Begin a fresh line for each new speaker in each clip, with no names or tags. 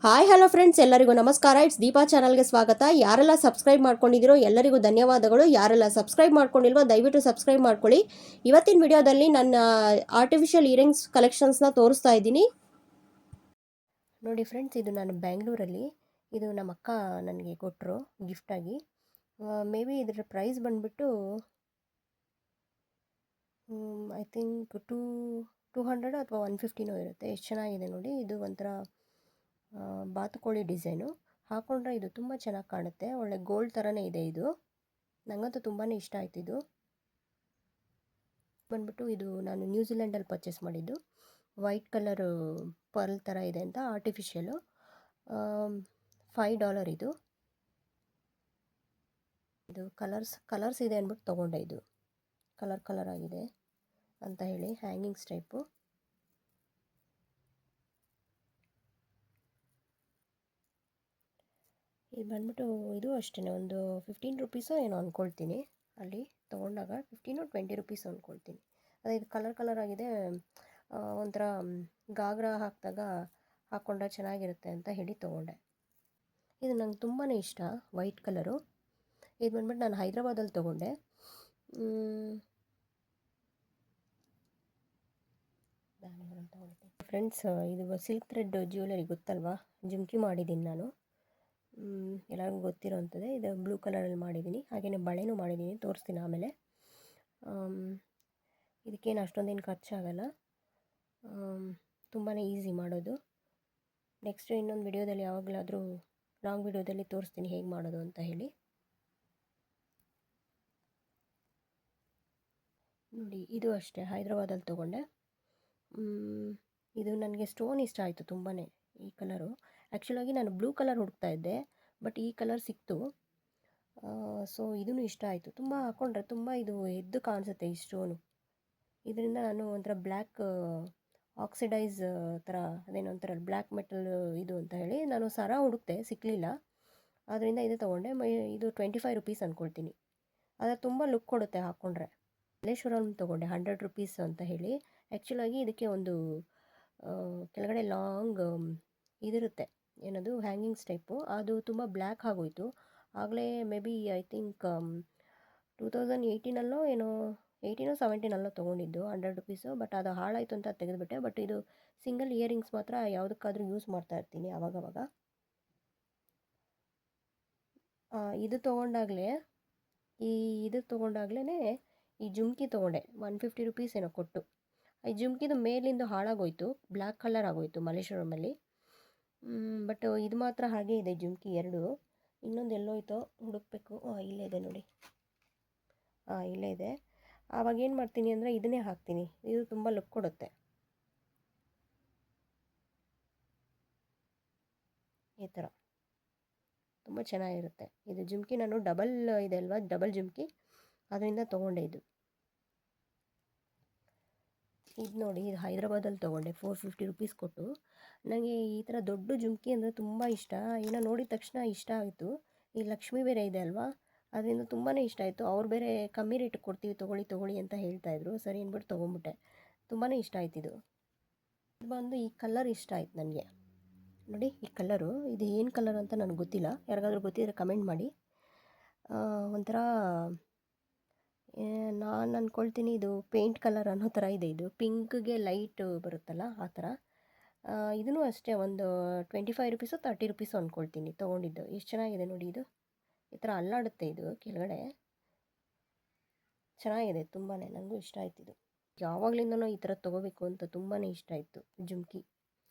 Hi hello friends, ಎಲ್ಲರಿಗೂ ನಮಸ್ಕಾರ. It's Deepa ಚಾನಲ್ಗೆ ಸ್ವಾಗತ. ಯಾರೆಲ್ಲ ಸಬ್ಸ್ಕ್ರೈಬ್ ಮಾಡ್ಕೊಂಡಿದ್ದೀರೋ ಎಲ್ಲರಿಗೂ ಧನ್ಯವಾದಗಳು. ಯಾರೆಲ್ಲ ಸಬ್ಸ್ಕ್ರೈಬ್ ಮಾಡ್ಕೊಂಡಿಲ್ವೋ ದಯವಿಟ್ಟು ಸಬ್ಸ್ಕ್ರೈಬ್ ಮಾಡ್ಕೊಳ್ಳಿ. ಇವತ್ತಿನ ವಿಡಿಯೋದಲ್ಲಿ ನನ್ನ ಆರ್ಟಿಫಿಷಿಯಲ್ ಇಯರಿಂಗ್ಸ್ ಕಲೆಕ್ಷನ್ಸ್ನ ತೋರಿಸ್ತಾ ಇದ್ದೀನಿ. ನೋಡಿ ಫ್ರೆಂಡ್ಸ್, ಇದು ನಾನು ಬ್ಯಾಂಗ್ಳೂರಲ್ಲಿ, ಇದು ನಮ್ಮ ಅಕ್ಕ ನನಗೆ ಕೊಟ್ಟರು ಗಿಫ್ಟಾಗಿ. ಮೇ ಬಿ ಇದರ ಪ್ರೈಸ್ ಬಂದುಬಿಟ್ಟು ಐ ಥಿಂಕ್ 200 ಅಥವಾ 150 ಇರುತ್ತೆ. ಎಷ್ಟು ಚೆನ್ನಾಗಿದೆ ನೋಡಿ. ಇದು ಒಂಥರ ಬಾತುಕೋಳಿ ಡಿಸೈನು ಹಾಕೊಂಡ್ರೆ ಇದು ತುಂಬ ಚೆನ್ನಾಗಿ ಕಾಣುತ್ತೆ. ಒಳ್ಳೆ ಗೋಲ್ಡ್ ಥರನೇ ಇದೆ ಇದು. ನನಗಂತೂ ತುಂಬಾ ಇಷ್ಟ ಆಯ್ತು. ಇದು ಬಂದ್ಬಿಟ್ಟು ಇದು ನಾನು ನ್ಯೂಜಿಲೆಂಡಲ್ಲಿ ಪರ್ಚೇಸ್ ಮಾಡಿದ್ದು. ವೈಟ್ ಕಲರು ಪರ್ಲ್ ಥರ ಇದೆ ಅಂತ ಆರ್ಟಿಫಿಷಿಯಲು. $5 ಇದು. ಇದು ಕಲರ್ಸ್ ಇದೆ ಅಂದ್ಬಿಟ್ಟು ತೊಗೊಂಡೆ. ಇದು ಕಲರ್ ಆಗಿದೆ ಅಂತ ಹೇಳಿ ಹ್ಯಾಂಗಿಂಗ್ಸ್ ಟೈಪು. ಇದು ಬಂದ್ಬಿಟ್ಟು ಇದು ಅಷ್ಟೇ ಒಂದು 15 ರುಪೀಸೋ ಏನೋ ಅಂದ್ಕೊಳ್ತೀನಿ. ಅಲ್ಲಿ ತೊಗೊಂಡಾಗ 15 or 20 ಅಂದ್ಕೊಳ್ತೀನಿ. ಅದೇ ಇದು ಕಲರ್ ಆಗಿದೆ. ಒಂಥರ ಗಾಗ್ರಾ ಹಾಕಿದಾಗ ಹಾಕ್ಕೊಂಡ್ರೆ ಚೆನ್ನಾಗಿರುತ್ತೆ ಅಂತ ಹೇಳಿ ತೊಗೊಂಡೆ. ಇದು ನಂಗೆ ತುಂಬಾ ಇಷ್ಟ, ವೈಟ್ ಕಲರು. ಇದು ಬಂದ್ಬಿಟ್ಟು ನಾನು ಹೈದ್ರಾಬಾದಲ್ಲಿ ತೊಗೊಂಡೆ. ಫ್ರೆಂಡ್ಸ್, ಇದು ಸಿಲ್ಕ್ ಥ್ರೆಡ್ ಜ್ಯುವೆಲರಿ ಗೊತ್ತಲ್ವಾ, ಜುಮ್ಕಿ ಮಾಡಿದ್ದೀನಿ ನಾನು. ಎಲ್ಲರಿಗೂ ಗೊತ್ತಿರೋ ಅಂಥದ್ದೇ. ಇದು ಬ್ಲೂ ಕಲರಲ್ಲಿ ಮಾಡಿದ್ದೀನಿ. ಹಾಗೆಯೇ ಬಳೆನೂ ಮಾಡಿದ್ದೀನಿ, ತೋರಿಸ್ತೀನಿ ಆಮೇಲೆ. ಇದಕ್ಕೇನು ಅಷ್ಟೊಂದೇನು ಖರ್ಚಾಗಲ್ಲ, ತುಂಬಾ ಈಸಿ ಮಾಡೋದು. ನೆಕ್ಸ್ಟ್ ಇನ್ನೊಂದು ವಿಡಿಯೋದಲ್ಲಿ ಯಾವಾಗಲಾದರೂ ಲಾಂಗ್ ವಿಡಿಯೋದಲ್ಲಿ ತೋರಿಸ್ತೀನಿ ಹೇಗೆ ಮಾಡೋದು ಅಂತ ಹೇಳಿ. ನೋಡಿ, ಇದು ಅಷ್ಟೇ ಹೈದ್ರಾಬಾದಲ್ಲಿ ತೊಗೊಂಡೆ. ಇದು ನನಗೆ ಸ್ಟೋನ್ ಇಷ್ಟ ಆಯಿತು ತುಂಬಾ, ಈ ಕಲರು. ಆ್ಯಕ್ಚುಲಾಗಿ ನಾನು ಬ್ಲೂ ಕಲರ್ ಹುಡುಕ್ತಾ ಇದ್ದೆ, ಬಟ್ ಈ ಕಲರ್ ಸಿಕ್ತು. ಸೊ ಇದೂ ಇಷ್ಟ ಆಯಿತು. ತುಂಬ ಹಾಕ್ಕೊಂಡ್ರೆ ತುಂಬ ಇದು ಎದ್ದು ಕಾಣಿಸುತ್ತೆ ಈ ಸ್ಟೋನು. ಇದರಿಂದ ನಾನು ಒಂಥರ ಬ್ಲ್ಯಾಕ್ ಆಕ್ಸಿಡೈಸ್ ಥರ, ಅದೇನೋ ಒಂಥರ ಬ್ಲ್ಯಾಕ್ ಮೆಟಲ್ ಇದು ಅಂತ ಹೇಳಿ ನಾನು ಸರ ಹುಡುಕ್ತೆ, ಸಿಕ್ಕಲಿಲ್ಲ. ಆದ್ದರಿಂದ ಇದು ತೊಗೊಂಡೆ. ಇದು 25 ರುಪೀಸ್ ಅಂದ್ಕೊಳ್ತೀನಿ. ಆದರೆ ತುಂಬ ಲುಕ್ ಕೊಡುತ್ತೆ ಹಾಕ್ಕೊಂಡ್ರೆ. ಮಲ್ಲೇಶ್ವರಂ ತೊಗೊಂಡೆ 100 ರುಪೀಸ್ ಅಂತ ಹೇಳಿ. ಆ್ಯಕ್ಚುಲಾಗಿ ಇದಕ್ಕೆ ಒಂದು ಕೆಳಗಡೆ ಲಾಂಗ್ ಇದಿರುತ್ತೆ, ಏನದು ಹ್ಯಾಂಗಿಂಗ್ಸ್ ಟೈಪು. ಅದು ತುಂಬ ಬ್ಲ್ಯಾಕ್ ಆಗೋಯಿತು. ಆಗಲೇ ಮೇ ಬಿ ಐ ಥಿಂಕ್ 2018 ಏನೋ 17 ತೊಗೊಂಡಿದ್ದು 100 ರುಪೀಸು. ಬಟ್ ಅದು ಹಾಳಾಯಿತು ಅಂತ ತೆಗೆದುಬಿಟ್ಟೆ. ಬಟ್ ಇದು ಸಿಂಗಲ್ ಇಯರಿಂಗ್ಸ್ ಮಾತ್ರ ಯಾವುದಕ್ಕಾದರೂ ಯೂಸ್ ಮಾಡ್ತಾ ಇರ್ತೀನಿ ಆವಾಗವಾಗ. ಇದು ತೊಗೊಂಡಾಗಲೇ ಈ ಜುಮ್ಕಿ ತೊಗೊಂಡೆ 150 ರುಪೀಸ್ ಏನೋ ಕೊಟ್ಟು. ಈ ಜುಮ್ಕಿದು ಮೇಲಿಂದ ಹಾಳಾಗೋಯ್ತು, ಬ್ಲ್ಯಾಕ್ ಕಲರ್ ಆಗೋಯಿತು ಮಲ್ಲೇಶ್ವರಮಲ್ಲಿ. ಬಟ್ ಇದು ಮಾತ್ರ ಹಾಗೇ ಇದೆ ಜುಮ್ಕಿ ಎರಡು. ಇನ್ನೊಂದು ಎಲ್ಲೋಯ್ತೋ ಹುಡುಕಬೇಕು. ಇಲ್ಲೇ ಇದೆ ನೋಡಿ, ಇಲ್ಲೇ ಇದೆ. ಆವಾಗ ಏನು ಮಾಡ್ತೀನಿ ಅಂದರೆ ಇದನ್ನೇ ಹಾಕ್ತೀನಿ. ಇದು ತುಂಬ ಲುಕ್ ಕೊಡುತ್ತೆ. ಈ ಥರ ತುಂಬ ಚೆನ್ನಾಗಿರುತ್ತೆ. ಇದು ಜುಮ್ಕಿ ನಾನು ಡಬಲ್ ಇದೆ ಅಲ್ವಾ, ಡಬಲ್ ಜುಮ್ಕಿ, ಅದರಿಂದ ತೊಗೊಂಡೆ ಇದು ನೋಡಿ. ಇದು ಹೈದ್ರಾಬಾದಲ್ಲಿ ತೊಗೊಂಡೆ 450 ರುಪೀಸ್ ಕೊಟ್ಟು. ನನಗೆ ಈ ಥರ ದೊಡ್ಡ ಜುಮ್ಕಿ ಅಂದರೆ ತುಂಬ ಇಷ್ಟ. ಏನೋ ನೋಡಿದ ತಕ್ಷಣ ಇಷ್ಟ ಆಯಿತು. ಈ ಲಕ್ಷ್ಮಿ ಬೇರೆ ಇದೆ ಅಲ್ವಾ, ಅದರಿಂದ ತುಂಬಾ ಇಷ್ಟ ಆಯಿತು. ಅವ್ರು ಬೇರೆ ಕಮ್ಮಿ ರೇಟಿಗೆ ಕೊಡ್ತೀವಿ, ತೊಗೊಳ್ಳಿ ಅಂತ ಹೇಳ್ತಾಯಿದ್ರು. ಸರಿ ಅಂದ್ಬಿಟ್ಟು ತೊಗೊಂಬಿಟ್ಟೆ. ತುಂಬಾ ಇಷ್ಟ ಆಯ್ತು ಇದು. ಬಂದು ಈ ಕಲರ್ ಇಷ್ಟ ಆಯ್ತು ನನಗೆ. ನೋಡಿ ಈ ಕಲರು, ಇದು ಏನು ಕಲರ್ ಅಂತ ನನಗೆ ಗೊತ್ತಿಲ್ಲ. ಯಾರಿಗಾದ್ರೂ ಗೊತ್ತಿದ್ರೆ ಕಮೆಂಟ್ ಮಾಡಿ. ಒಂಥರ ನಾನು ಅಂದ್ಕೊಳ್ತೀನಿ ಇದು ಪೇಂಟ್ ಕಲರ್ ಅನ್ನೋ ಥರ ಇದೆ. ಇದು ಪಿಂಕ್ಗೆ ಲೈಟ್ ಬರುತ್ತಲ್ಲ ಆ ಥರ. ಇದೂ ಅಷ್ಟೇ ಒಂದು 25 ರುಪೀಸು 30 ರುಪೀಸು ಅಂದ್ಕೊಳ್ತೀನಿ ತೊಗೊಂಡಿದ್ದು. ಎಷ್ಟು ಚೆನ್ನಾಗಿದೆ ನೋಡಿ. ಇದು ಈ ಥರ ಅಲ್ಲಾಡುತ್ತೆ, ಇದು ಕೆಳಗಡೆ ಚೆನ್ನಾಗಿದೆ ತುಂಬಾ. ನನಗೂ ಇಷ್ಟ ಆಯ್ತು ಇದು. ಯಾವಾಗಲಿಂದನೂ ಈ ಥರ ತೊಗೋಬೇಕು ಅಂತ ತುಂಬಾ ಇಷ್ಟ ಆಯಿತು. ಜುಮ್ಕಿ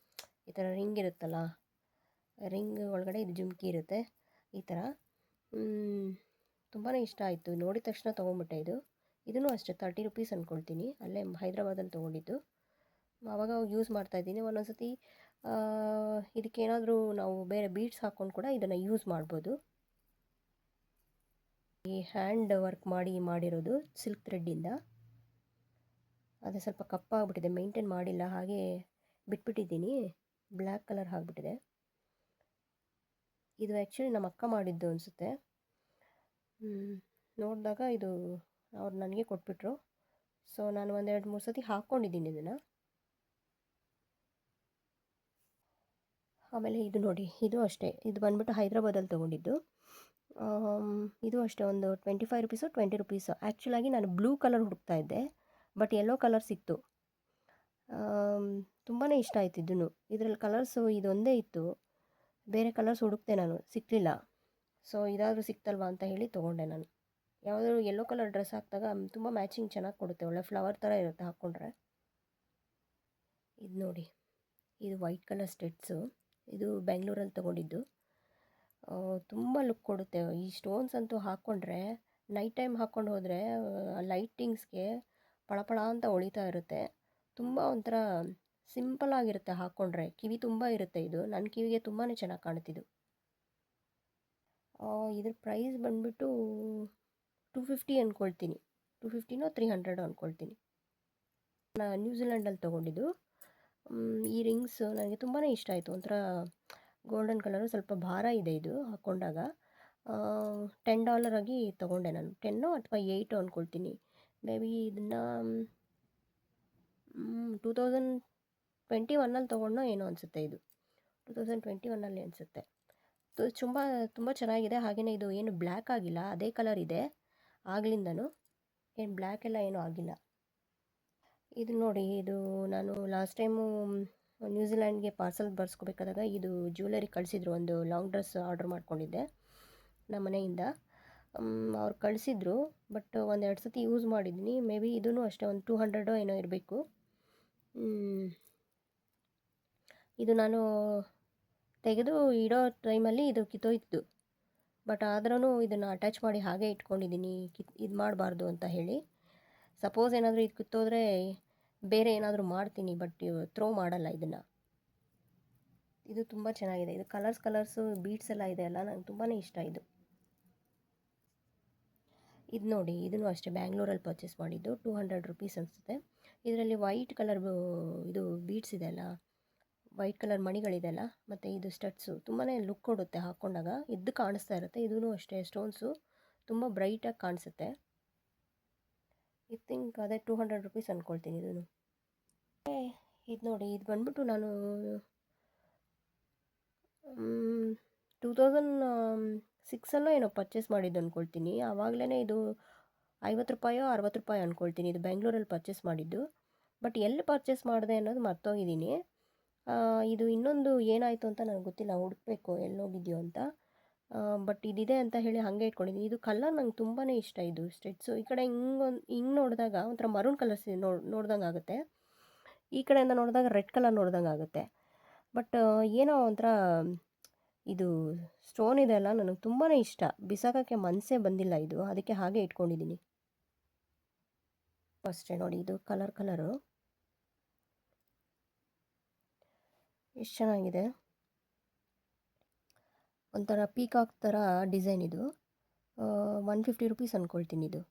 ಈ ಥರ ರಿಂಗ್ ಇರುತ್ತಲ್ಲ, ರಿಂಗ್ ಒಳಗಡೆ ಇದು ಜುಮ್ಕಿ ಇರುತ್ತೆ ಈ ಥರ. ತುಂಬಾ ಇಷ್ಟ ಆಯಿತು, ನೋಡಿದ ತಕ್ಷಣ ತೊಗೊಂಬಿಟ್ಟೆ ಇದು. ಇದೂ ಅಷ್ಟೇ 30 ರುಪೀಸ್ ಅಂದ್ಕೊಳ್ತೀನಿ. ಅಲ್ಲೇ ಹೈದ್ರಾಬಾದಲ್ಲಿ ತೊಗೊಂಡಿದ್ದು. ಆವಾಗ ಯೂಸ್ ಮಾಡ್ತಾಯಿದ್ದೀನಿ. ಒಂದೊಂದು ಸತಿ ಇದಕ್ಕೇನಾದರೂ ನಾವು ಬೇರೆ ಬೀಡ್ಸ್ ಹಾಕ್ಕೊಂಡು ಕೂಡ ಇದನ್ನು ಯೂಸ್ ಮಾಡ್ಬೋದು. ಈ ಹ್ಯಾಂಡ್ ವರ್ಕ್ ಮಾಡಿರೋದು ಸಿಲ್ಕ್ ಥ್ರೆಡ್ಡಿಂದ. ಅದೇ ಸ್ವಲ್ಪ ಕಪ್ಪಾಗ್ಬಿಟ್ಟಿದೆ, ಮೇಂಟೈನ್ ಮಾಡಿಲ್ಲ, ಹಾಗೆ ಬಿಟ್ಬಿಟ್ಟಿದ್ದೀನಿ. ಬ್ಲ್ಯಾಕ್ ಕಲರ್ ಆಗಿಬಿಟ್ಟಿದೆ. ಇದು ಆ್ಯಕ್ಚುಲಿ ನಮ್ಮ ಅಕ್ಕ ಮಾಡಿದ್ದು ಅನಿಸುತ್ತೆ. ನೋಡಿದಾಗ ಇದು ಅವ್ರು ನನಗೆ ಕೊಟ್ಬಿಟ್ರು. ಸೊ ನಾನು 1-2-3 ಸತಿ ಹಾಕ್ಕೊಂಡಿದ್ದೀನಿ ಇದನ್ನು. ಆಮೇಲೆ ಇದು ನೋಡಿ, ಇದು ಅಷ್ಟೇ, ಇದು ಬಂದ್ಬಿಟ್ಟು ಹೈದ್ರಾಬಾದಲ್ಲಿ ತೊಗೊಂಡಿದ್ದು. ಇದು ಅಷ್ಟೇ ಒಂದು 25 ರುಪೀಸು 20 ರುಪೀಸು. ಆ್ಯಕ್ಚುಲಾಗಿ ನಾನು ಬ್ಲೂ ಕಲರ್ ಹುಡುಕ್ತಾ ಇದ್ದೆ, ಬಟ್ ಯೆಲ್ಲೋ ಕಲರ್ ಸಿಕ್ತು. ತುಂಬಾ ಇಷ್ಟ ಆಯ್ತು ಇದೂ. ಇದರಲ್ಲಿ ಕಲರ್ಸು ಇದೊಂದೇ ಇತ್ತು, ಬೇರೆ ಕಲರ್ಸ್ ಹುಡುಕ್ತೆ ನಾನು, ಸಿಕ್ಕಲಿಲ್ಲ. ಸೊ ಇದಾದರೂ ಸಿಕ್ತಲ್ವಾ ಅಂತ ಹೇಳಿ ತೊಗೊಂಡೆ ನಾನು. ಯಾವುದಾದ್ರು ಯೆಲ್ಲೋ ಕಲರ್ ಡ್ರೆಸ್ ಹಾಕಿದಾಗ ತುಂಬ ಮ್ಯಾಚಿಂಗ್ ಚೆನ್ನಾಗಿ ಕೊಡುತ್ತೆ, ಒಳ್ಳೆ ಫ್ಲವರ್ ಥರ ಇರುತ್ತೆ ಹಾಕ್ಕೊಂಡ್ರೆ. ಇದು ನೋಡಿ, ಇದು ವೈಟ್ ಕಲರ್ ಸ್ಟೆಡ್ಸು. ಇದು ಬೆಂಗಳೂರಲ್ಲಿ ತೊಗೊಂಡಿದ್ದು. ತುಂಬ ಲುಕ್ ಕೊಡುತ್ತೆ. ಈ ಸ್ಟೋನ್ಸ್ ಅಂತೂ ಹಾಕ್ಕೊಂಡ್ರೆ, ನೈಟ್ ಟೈಮ್ ಹಾಕ್ಕೊಂಡು ಹೋದರೆ ಲೈಟಿಂಗ್ಸ್ಗೆ ಪಳಪಳ ಅಂತ ಹೊಳಿತಾ ಇರುತ್ತೆ. ತುಂಬ ಒಂಥರ ಸಿಂಪಲ್ ಆಗಿರುತ್ತೆ ಹಾಕ್ಕೊಂಡ್ರೆ. ಕಿವಿ ತುಂಬ ಇರುತ್ತೆ ಇದು. ನನ್ನ ಕಿವಿಗೆ ತುಂಬಾ ಚೆನ್ನಾಗಿ ಕಾಣುತ್ತಿದ್ದು. ಇದ್ರ ಪ್ರೈಸ್ ಬಂದುಬಿಟ್ಟು 250 ಅಂದ್ಕೊಳ್ತೀನಿ. 250ನೋ 300 ಅಂದ್ಕೊಳ್ತೀನಿ. ನಾನು ನ್ಯೂಜಿಲೆಂಡಲ್ಲಿ ತೊಗೊಂಡಿದ್ದು. ಈ ರಿಂಗ್ಸ್ ನನಗೆ ತುಂಬಾ ಇಷ್ಟ ಆಯಿತು. ಒಂಥರ ಗೋಲ್ಡನ್ ಕಲರು, ಸ್ವಲ್ಪ ಭಾರ ಇದೆ ಇದು ಹಾಕ್ಕೊಂಡಾಗ. $10 ಆಗಿ ತೊಗೊಂಡೆ ನಾನು. 10 ಅಥವಾ 8 ಅಂದ್ಕೊಳ್ತೀನಿ. ಮೇ ಬಿ ಇದನ್ನು 2021 ತೊಗೊಂಡೋ ಏನೋ ಅನಿಸುತ್ತೆ. ಇದು 2021 ಅನಿಸುತ್ತೆ. ತುಂಬ ಚೆನ್ನಾಗಿದೆ. ಹಾಗೆಯೇ ಇದು ಏನು ಬ್ಲ್ಯಾಕ್ ಆಗಿಲ್ಲ, ಅದೇ ಕಲರ್ ಇದೆ ಆಗ್ಲಿಂದನೂ. ಏನು ಬ್ಲ್ಯಾಕ್ ಎಲ್ಲ ಏನೂ ಆಗಿಲ್ಲ. ಇದು ನೋಡಿ, ಇದು ನಾನು ಲಾಸ್ಟ್ ಟೈಮು ನ್ಯೂಜಿಲ್ಯಾಂಡ್ಗೆ ಪಾರ್ಸಲ್ ಬರ್ಸ್ಕೋಬೇಕಾದಾಗ ಇದು ಜ್ಯುವೆಲರಿ ಕಳಿಸಿದ್ರು. ಒಂದು ಲಾಂಗ್ ಡ್ರೆಸ್ ಆರ್ಡ್ರ್ ಮಾಡ್ಕೊಂಡಿದ್ದೆ ನಮ್ಮ ಮನೆಯಿಂದ. ಅವ್ರು ಕಳಿಸಿದ್ರು, ಬಟ್ 1-2 ಸತಿ ಯೂಸ್ ಮಾಡಿದ್ದೀನಿ. ಮೇ ಬಿ ಇದೂ ಅಷ್ಟೇ, ಒಂದು 200 ಏನೋ ಇರಬೇಕು. ಇದು ನಾನು ತೆಗೆದು ಇಡೋ ಟೈಮಲ್ಲಿ ಇದು ಕಿತ್ತೋಯ್ತು. ಬಟ್ ಆದ್ರೂ ಇದನ್ನು ಅಟ್ಯಾಚ್ ಮಾಡಿ ಹಾಗೆ ಇಟ್ಕೊಂಡಿದ್ದೀನಿ, ಇದು ಮಾಡಬಾರ್ದು ಅಂತ ಹೇಳಿ. ಸಪೋಸ್ ಏನಾದರೂ ಇದು ಕಿತ್ತೋದ್ರೆ ಬೇರೆ ಏನಾದರೂ ಮಾಡ್ತೀನಿ, ಬಟ್ ಥ್ರೋ ಮಾಡಲ್ಲ ಇದನ್ನು. ಇದು ತುಂಬ ಚೆನ್ನಾಗಿದೆ. ಇದು ಕಲರ್ಸು ಬೀಡ್ಸ್ ಎಲ್ಲ ಇದೆ ಅಲ್ಲ, ನಂಗೆ ತುಂಬಾ ಇಷ್ಟ ಇದು. ಇದು ನೋಡಿ, ಇದೂ ಅಷ್ಟೇ ಬ್ಯಾಂಗ್ಳೂರಲ್ಲಿ ಪರ್ಚೇಸ್ ಮಾಡಿದ್ದು. 200 ರುಪೀಸ್ ಅನಿಸುತ್ತೆ. ಇದರಲ್ಲಿ ವೈಟ್ ಕಲರ್ ಇದು ಬೀಡ್ಸ್ ಇದೆ ಅಲ್ಲ, ವೈಟ್ ಕಲರ್ ಮಣಿಗಳಿದೆ ಅಲ್ಲ, ಮತ್ತು ಇದು ಸ್ಟಡ್ಸು ತುಂಬಾ ಲುಕ್ ಕೊಡುತ್ತೆ ಹಾಕ್ಕೊಂಡಾಗ. ಎದ್ದು ಕಾಣಿಸ್ತಾ ಇರುತ್ತೆ. ಇದೂ ಅಷ್ಟೇ, ಸ್ಟೋನ್ಸು ತುಂಬ ಬ್ರೈಟಾಗಿ ಕಾಣಿಸುತ್ತೆ. ಐ ಥಿಂಕ್ ಅದೇ 200 ರುಪೀಸ್ ಅಂದ್ಕೊಳ್ತೀನಿ ಇದೂ. ಇದು ನೋಡಿ, ಇದು ಬಂದ್ಬಿಟ್ಟು ನಾನು 2006 ಏನೋ ಪರ್ಚೇಸ್ ಮಾಡಿದ್ದು ಅಂದ್ಕೊಳ್ತೀನಿ. ಆವಾಗಲೇ ಇದು 50 ರೂಪಾಯೋ 60 ರೂಪಾಯಿ ಅಂದ್ಕೊಳ್ತೀನಿ. ಇದು ಬೆಂಗಳೂರಲ್ಲಿ ಪರ್ಚೇಸ್ ಮಾಡಿದ್ದು. ಬಟ್ ಎಲ್ಲಿ ಪರ್ಚೇಸ್ ಮಾಡಿದೆ ಅನ್ನೋದು ಮರ್ತೋಗಿದ್ದೀನಿ. ಇದು ಇನ್ನೊಂದು ಏನಾಯಿತು ಅಂತ ನನಗೆ ಗೊತ್ತಿಲ್ಲ, ಹುಡುಕಬೇಕು ಎಲ್ಲೋಗಿದೆಯೋ ಅಂತ. ಬಟ್ ಇದಿದೆ ಅಂತ ಹೇಳಿ ಹಾಗೆ ಇಟ್ಕೊಂಡಿದ್ದೀನಿ. ಇದು ಕಲರ್ ನಂಗೆ ತುಂಬಾ ಇಷ್ಟ. ಇದು ಸ್ಟೆಡ್ಸು ಈ ಕಡೆ ಹಿಂಗೆ ನೋಡಿದಾಗ ಒಂಥರ ಮರೂನ್ ಕಲರ್ಸ್ ನೋಡ್ದಂಗೆ ಆಗುತ್ತೆ. ಈ ಕಡೆಯಿಂದ ನೋಡಿದಾಗ ರೆಡ್ ಕಲರ್ ನೋಡ್ದಂಗೆ ಆಗುತ್ತೆ. ಬಟ್ ಏನೋ ಒಂಥರ ಇದು ಸ್ಟೋನ್ ಇದೆ ಅಲ್ಲ, ನನಗೆ ತುಂಬಾ ಇಷ್ಟ. ಬಿಸಾಕೋಕ್ಕೆ ಮನಸ್ಸೇ ಬಂದಿಲ್ಲ ಇದು, ಅದಕ್ಕೆ ಹಾಗೆ ಇಟ್ಕೊಂಡಿದ್ದೀನಿ ಅಷ್ಟೇ. ನೋಡಿ, ಇದು ಕಲರು ಎಷ್ಟು ಚೆನ್ನಾಗಿದೆ. ಒಂಥರ ಪೀಕಾಕ್ ಥರ ಡಿಸೈನ್ ಇದು. 150 ರುಪೀಸ್ ಅಂದ್ಕೊಳ್ತೀನಿ ಇದು.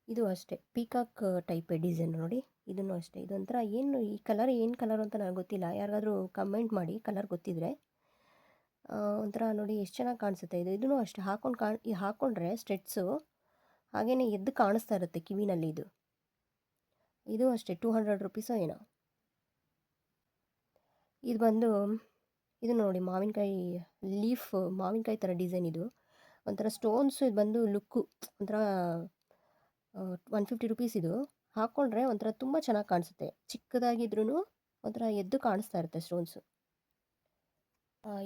ಇದು ಅಷ್ಟೇ ಪೀಕಾಕ್ ಟೈಪ್ ಡಿಸೈನ್ ನೋಡಿ. ಇದೂ ಅಷ್ಟೇ. ಇದೊಂಥರ ಏನು ಈ ಕಲರ್ ಅಂತ ನನಗೆ ಗೊತ್ತಿಲ್ಲ. ಯಾರಿಗಾದರೂ ಕಮೆಂಟ್ ಮಾಡಿ ಕಲರ್ ಗೊತ್ತಿದ್ದರೆ. ಒಂಥರ ನೋಡಿ ಎಷ್ಟು ಚೆನ್ನಾಗಿ ಕಾಣಿಸುತ್ತೆ ಇದು. ಇದೂ ಅಷ್ಟೇ, ಹಾಕ್ಕೊಂಡ್ರೆ ಸ್ಟೆಡ್ಸು ಹಾಗೆಯೇ ಎದ್ದು ಕಾಣಿಸ್ತಾ ಇರುತ್ತೆ ಕಿವಿನಲ್ಲಿ. ಇದು ಅಷ್ಟೇ 200 ರುಪೀಸೋ ಏನೋ. ಇದು ಬಂದು ಇದು ನೋಡಿ, ಮಾವಿನಕಾಯಿ ಥರ ಡಿಸೈನ್ ಇದು. ಒಂಥರ ಸ್ಟೋನ್ಸು ಇದು ಬಂದು ಲುಕ್ಕು ಒಂಥರ 150 ರುಪೀಸ್ ಇದು. ಹಾಕ್ಕೊಂಡ್ರೆ ಒಂಥರ ತುಂಬ ಚೆನ್ನಾಗಿ ಕಾಣಿಸುತ್ತೆ. ಚಿಕ್ಕದಾಗಿದ್ರೂ ಒಂಥರ ಎದ್ದು ಕಾಣಿಸ್ತಾ ಇರುತ್ತೆ ಸ್ಟೋನ್ಸು.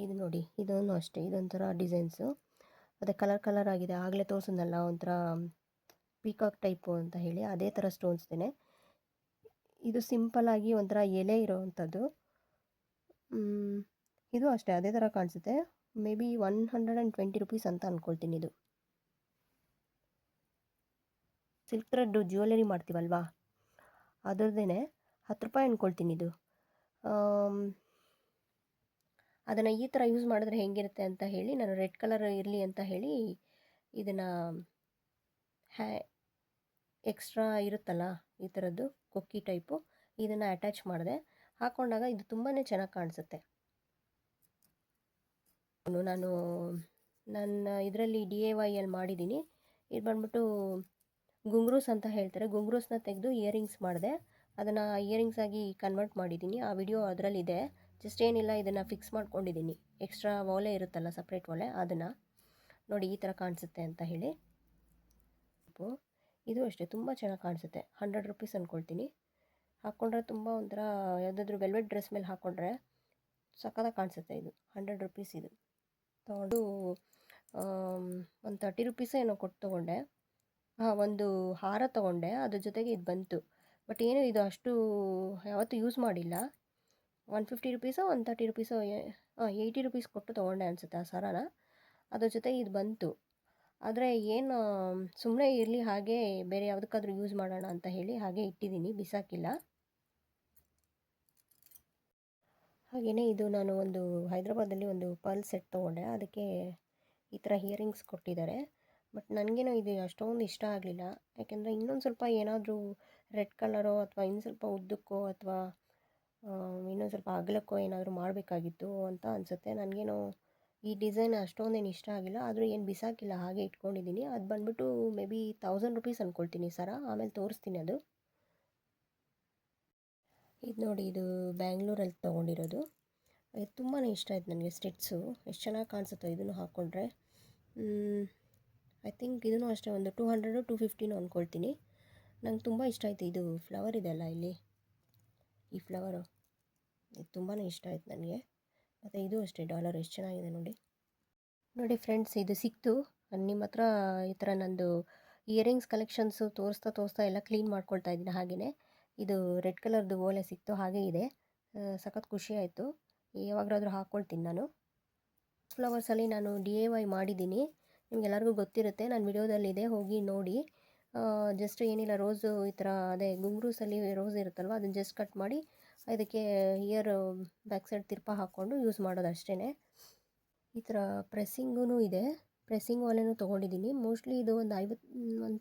ಇದು ನೋಡಿ, ಇದೂ ಅಷ್ಟೇ. ಇದೊಂಥರ ಡಿಸೈನ್ಸು, ಅದೇ ಕಲರ್ ಆಗಿದೆ. ಆಗಲೇ ತೋರಿಸಿದ್ನಲ್ಲ ಒಂಥರ ಪೀಕಾಕ್ ಟೈಪು ಅಂತ ಹೇಳಿ, ಅದೇ ಥರ ಸ್ಟೋನ್ಸ್ದೇನೆ. ಇದು ಸಿಂಪಲ್ಲಾಗಿ ಒಂಥರ ಎಲೆ ಇರೋವಂಥದ್ದು. ಇದು ಅಷ್ಟೇ, ಅದೇ ಥರ ಕಾಣಿಸುತ್ತೆ. ಮೇ ಬಿ 120 ರುಪೀಸ್ ಅಂತ ಅಂದ್ಕೊಳ್ತೀನಿ ಇದು. ಸಿಲ್ಕ್ ಥ್ರೆಡ್ ಜ್ಯುವೆಲರಿ ಮಾಡ್ತೀವಲ್ವಾ, ಅದರದ್ದೇ 10 ರೂಪಾಯಿ ಅಂದ್ಕೊಳ್ತೀನಿ ಇದು. ಅದನ್ನು ಈ ಥರ ಯೂಸ್ ಮಾಡಿದ್ರೆ ಹೇಗಿರುತ್ತೆ ಅಂತ ಹೇಳಿ ನಾನು ರೆಡ್ ಕಲರ್ ಇರಲಿ ಅಂತ ಹೇಳಿ ಇದನ್ನು ಎಕ್ಸ್ಟ್ರಾ ಇರುತ್ತಲ್ಲ ಈ ಥರದ್ದು ಕೊಕ್ಕಿ ಟೈಪು, ಇದನ್ನು ಅಟ್ಯಾಚ್ ಮಾಡಿದೆ. ಹಾಕ್ಕೊಂಡಾಗ ಇದು ತುಂಬಾ ಚೆನ್ನಾಗಿ ಕಾಣಿಸುತ್ತೆ. ನಾನು ನನ್ನ ಇದರಲ್ಲಿ DIYಯಲ್ಲಿ ಮಾಡಿದ್ದೀನಿ. ಇದು ಬಂದ್ಬಿಟ್ಟು ಗುಂಗ್ರೂಸ್ ಅಂತ ಹೇಳ್ತಾರೆ. ಗುಂಗ್ರೂಸ್ನ ತೆಗೆದು ಇಯರಿಂಗ್ಸ್ ಮಾಡಿದೆ. ಅದನ್ನು ಇಯರಿಂಗ್ಸ್ ಆಗಿ ಕನ್ವರ್ಟ್ ಮಾಡಿದ್ದೀನಿ. ಆ ವಿಡಿಯೋ ಅದರಲ್ಲಿದೆ, ಜಸ್ಟ್ ಏನಿಲ್ಲ, ಇದನ್ನು ಫಿಕ್ಸ್ ಮಾಡ್ಕೊಂಡಿದ್ದೀನಿ. ಎಕ್ಸ್ಟ್ರಾ ಓಲೆ ಇರುತ್ತಲ್ಲ, ಸಪ್ರೇಟ್ ಓಲೆ, ಅದನ್ನು ನೋಡಿ ಈ ಥರ ಕಾಣಿಸುತ್ತೆ ಅಂತ ಹೇಳಿ. ಇದು ಅಷ್ಟೇ ತುಂಬ ಚೆನ್ನಾಗಿ ಕಾಣಿಸುತ್ತೆ. 100 ರುಪೀಸ್ ಅಂದ್ಕೊಳ್ತೀನಿ. ಹಾಕ್ಕೊಂಡ್ರೆ ತುಂಬ ಒಂಥರ ಯಾವುದಾದ್ರೂ ವೆಲ್ವೆಟ್ ಡ್ರೆಸ್ ಮೇಲೆ ಹಾಕ್ಕೊಂಡ್ರೆ ಸಕ್ಕತ್ತಾಗಿ ಕಾಣಿಸುತ್ತೆ. ಇದು 100 ರುಪೀಸ್. ಇದು ತೊಗೊಂಡು ಒಂದು 30 ರುಪೀಸೋ ಏನೋ ಕೊಟ್ಟು ತೊಗೊಂಡೆ. ಒಂದು ಹಾರ ತೊಗೊಂಡೆ, ಅದ್ರ ಜೊತೆಗೆ ಇದು ಬಂತು. ಬಟ್ ಏನು ಇದು ಅಷ್ಟು ಯಾವತ್ತೂ ಯೂಸ್ ಮಾಡಿಲ್ಲ. 150 ರುಪೀಸೋ 130 ರುಪೀಸೋ 80 ರುಪೀಸ್ ಕೊಟ್ಟು ತೊಗೊಂಡೆ ಅನಿಸುತ್ತೆ ಆ ಸರನ. ಅದ್ರ ಜೊತೆಗೆ ಇದು ಬಂತು. ಆದರೆ ಏನು ಸುಮ್ಮನೆ ಇರಲಿ, ಹಾಗೆ ಬೇರೆ ಯಾವುದಕ್ಕಾದ್ರೂ ಯೂಸ್ ಮಾಡೋಣ ಅಂತ ಹೇಳಿ ಹಾಗೆ ಇಟ್ಟಿದ್ದೀನಿ, ಬಿಸಾಕಿಲ್ಲ. ಹಾಗೆಯೇ ಇದು ನಾನು ಒಂದು ಹೈದ್ರಾಬಾದಲ್ಲಿ ಒಂದು ಪರ್ಲ್ ಸೆಟ್ ತೊಗೊಂಡೆ. ಅದಕ್ಕೆ ಈ ಥರ ಇಯರಿಂಗ್ಸ್ ಕೊಟ್ಟಿದ್ದಾರೆ. ಬಟ್ ನನಗೇನೋ ಇದು ಅಷ್ಟೊಂದು ಇಷ್ಟ ಆಗಲಿಲ್ಲ. ಯಾಕೆಂದರೆ ಇನ್ನೊಂದು ಸ್ವಲ್ಪ ಏನಾದರೂ ರೆಡ್ ಕಲರೋ ಅಥವಾ ಇನ್ನು ಸ್ವಲ್ಪ ಉದ್ದಕ್ಕೋ ಅಥವಾ ಇನ್ನೊಂದು ಸ್ವಲ್ಪ ಅಗಲಕ್ಕೋ ಏನಾದರೂ ಮಾಡಬೇಕಾಗಿತ್ತು ಅಂತ ಅನಿಸುತ್ತೆ. ನನಗೇನೋ ಈ ಡಿಸೈನ್ ಅಷ್ಟೊಂದೇನು ಇಷ್ಟ ಆಗಿಲ್ಲ. ಆದರೂ ಏನು ಬಿಸಾಕಿಲ್ಲ, ಹಾಗೆ ಇಟ್ಕೊಂಡಿದ್ದೀನಿ. ಅದು ಬಂದುಬಿಟ್ಟು ಮೇ ಬಿ 1000 ರುಪೀಸ್ ಅಂದ್ಕೊಳ್ತೀನಿ ಸರ. ಆಮೇಲೆ ತೋರಿಸ್ತೀನಿ ಅದು. ಇದು ನೋಡಿ, ಇದು ಬ್ಯಾಂಗ್ಳೂರಲ್ಲಿ ತೊಗೊಂಡಿರೋದು. ಇದು ತುಂಬಾ ಇಷ್ಟ ಆಯ್ತು ನನಗೆ. ಸ್ಟೆಟ್ಸು ಎಷ್ಟು ಚೆನ್ನಾಗಿ ಕಾಣಿಸುತ್ತೋ ಇದನ್ನು ಹಾಕ್ಕೊಂಡ್ರೆ. ಐ ಥಿಂಕ್ ಇದೂ ಅಷ್ಟೇ ಒಂದು 200 250 ಅಂದ್ಕೊಳ್ತೀನಿ. ನಂಗೆ ತುಂಬ ಇಷ್ಟ ಆಯಿತು. ಇದು ಫ್ಲವರ್ ಇದೆಯಲ್ಲ ಇಲ್ಲಿ, ಈ ಫ್ಲವರು ಇದು ತುಂಬಾ ಇಷ್ಟ ಆಯ್ತು ನನಗೆ. ಮತ್ತು ಇದು ಅಷ್ಟೇ ಡಾಲರ್ ಎಷ್ಟು ಚೆನ್ನಾಗಿದೆ ನೋಡಿ. ನೋಡಿ ಫ್ರೆಂಡ್ಸ್, ಇದು ಸಿಕ್ತು ನಿಮ್ಮ ಹತ್ರ. ಈ ಥರ ನಂದು ಇಯರಿಂಗ್ಸ್ ಕಲೆಕ್ಷನ್ಸು ತೋರಿಸ್ತಾ ಎಲ್ಲ ಕ್ಲೀನ್ ಮಾಡ್ಕೊಳ್ತಾ ಇದ್ದೀನಿ. ಹಾಗೆಯೇ ಇದು ರೆಡ್ ಕಲರ್ದು ಓಲೆ ಸಿಕ್ತು, ಹಾಗೇ ಇದೆ. ಸಖತ್ ಖುಷಿ ಆಯಿತು. ಯಾವಾಗಾದ್ರೂ ಹಾಕ್ಕೊಳ್ತೀನಿ ನಾನು. ಫ್ಲವರ್ಸಲ್ಲಿ ನಾನು DIY ಮಾಡಿದ್ದೀನಿ, ನಿಮಗೆಲ್ಲರಿಗೂ ಗೊತ್ತಿರುತ್ತೆ. ನನ್ನ ವಿಡಿಯೋದಲ್ಲಿದೆ, ಹೋಗಿ ನೋಡಿ. ಜಸ್ಟ್ ಏನಿಲ್ಲ, ರೋಸು ಈ ಥರ ಅದೇ ಗುಂಗ್ರೂಸಲ್ಲಿ ರೋಸ್ ಇರುತ್ತಲ್ವ, ಅದನ್ನು ಜಸ್ಟ್ ಕಟ್ ಮಾಡಿ ಇದಕ್ಕೆ ಇಯರ್ ಬ್ಯಾಕ್ ಸೈಡ್ ತಿರ್ಪ ಹಾಕ್ಕೊಂಡು ಯೂಸ್ ಮಾಡೋದು ಅಷ್ಟೇ. ಈ ಥರ ಪ್ರೆಸ್ಸಿಂಗೂ ಇದೆ. ಪ್ರೆಸ್ಸಿಂಗ್ ಓಲೆನೂ ತೊಗೊಂಡಿದ್ದೀನಿ. ಮೋಸ್ಟ್ಲಿ ಇದು ಒಂದು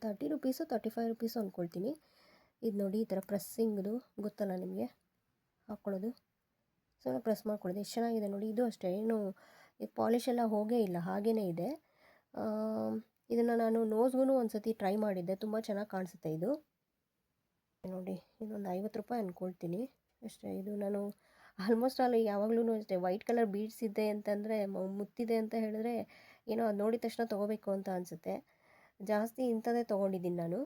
30 ರುಪೀಸು 35 ರುಪೀಸು ಅಂದ್ಕೊಳ್ತೀನಿ. ಇದು ನೋಡಿ, ಈ ಥರ ಪ್ರೆಸ್ಸಿಂಗ್ದು ಗೊತ್ತಲ್ಲ ನಿಮಗೆ, ಹಾಕ್ಕೊಳ್ಳೋದು. ಸೊ ಪ್ರೆಸ್ ಮಾಡ್ಕೊಳ್ಳೋದು ಎಷ್ಟು ಚೆನ್ನಾಗಿದೆ ನೋಡಿ. ಇದು ಅಷ್ಟೇ, ಏನು ಇದು ಪಾಲಿಶ್ ಎಲ್ಲ ಹೋಗೇ ಇಲ್ಲ, ಹಾಗೇ ಇದೆ. ಇದನ್ನು ನಾನು ನೋಸ್ಗೂ ಒಂದು ಸತಿ ಟ್ರೈ ಮಾಡಿದ್ದೆ, ತುಂಬ ಚೆನ್ನಾಗಿ ಕಾಣಿಸುತ್ತೆ ಇದು. ನೋಡಿ, ಇದೊಂದು 50 ರೂಪಾಯಿ ಅಂದ್ಕೊಳ್ತೀನಿ ಅಷ್ಟೇ. ಇದು ನಾನು ಆಲ್ಮೋಸ್ಟ್ ಅಲ್ಲಿ ಯಾವಾಗಲೂ ಅಷ್ಟೇ, ವೈಟ್ ಕಲರ್ ಬೀಡ್ಸ್ ಇದೆ ಅಂತಂದರೆ, ಮುತ್ತಿದೆ ಅಂತ ಹೇಳಿದ್ರೆ ಏನೋ ಅದು ನೋಡಿದ ತಕ್ಷಣ ತೊಗೋಬೇಕು ಅಂತ ಅನಿಸುತ್ತೆ. ಜಾಸ್ತಿ ಇಂಥದ್ದೇ ತೊಗೊಂಡಿದ್ದೀನಿ ನಾನು.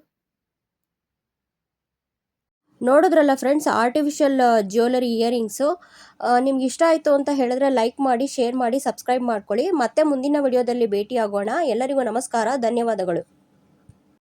ನೋಡಿದ್ರಲ್ಲ ಫ್ರೆಂಡ್ಸ್, ಆರ್ಟಿಫಿಷಿಯಲ್ ಜ್ಯುವೆಲರಿ ಇಯರಿಂಗ್ಸು. ನಿಮ್ಗೆ ಇಷ್ಟ ಆಯಿತು ಅಂತ ಹೇಳಿದ್ರೆ ಲೈಕ್ ಮಾಡಿ, ಶೇರ್ ಮಾಡಿ, ಸಬ್ಸ್ಕ್ರೈಬ್ ಮಾಡ್ಕೊಳ್ಳಿ. ಮತ್ತೆ ಮುಂದಿನ ವಿಡಿಯೋದಲ್ಲಿ ಭೇಟಿ ಆಗೋಣ. ಎಲ್ಲರಿಗೂ ನಮಸ್ಕಾರ, ಧನ್ಯವಾದಗಳು.